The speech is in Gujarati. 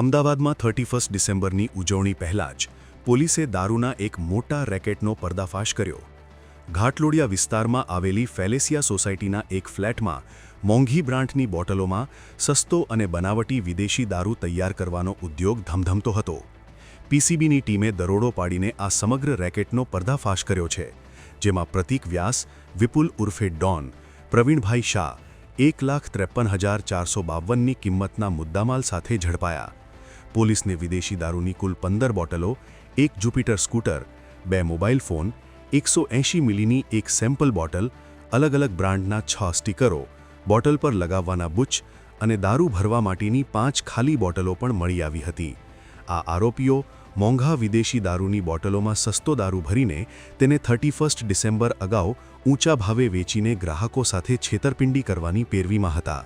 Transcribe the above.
અમદાવાદમાં 31 ડિસેમ્બરની ઉજવણી પહેલાં જ પોલીસે દારૂના એક મોટા રેકેટનો પર્દાફાશ કર્યો. ઘાટલોડિયા વિસ્તારમાં આવેલી ફેલેસિયા સોસાયટીના એક ફ્લેટમાં મોંઘી બ્રાન્ડની બોટલોમાં સસ્તો અને બનાવટી વિદેશી દારૂ તૈયાર કરવાનો ઉદ્યોગ ધમધમતો હતો. પીસીબીની ટીમે દરોડો પાડીને આ સમગ્ર રેકેટનો પર્દાફાશ કર્યો છે, જેમાં પ્રતીક વ્યાસ, વિપુલ ઉર્ફે ડોન, પ્રવીણભાઈ શાહ 1,53,452ની કિંમતના મુદ્દામાલ સાથે ઝડપાયા. પોલીસને વિદેશી દારૂની કુલ 15 બોટલો, એક જુપિટર સ્કૂટર, 2 મોબાઈલ ફોન, 180 મિલીની એક સેમ્પલ બોટલ, અલગ અલગ બ્રાન્ડના 6 સ્ટીકરો, બોટલ પર લગાવવાના બુચ અને દારૂ ભરવા માટેની 5 ખાલી બોટલો પણ મળી આવી હતી. આ આરોપીઓ મોંઘા વિદેશી દારૂની બોટલોમાં સસ્તો દારૂ ભરીને તેને 31 ડિસેમ્બર અગાઉ ઊંચા ભાવે વેચીને ગ્રાહકો સાથે છેતરપિંડી કરવાની પેરવીમાં હતા.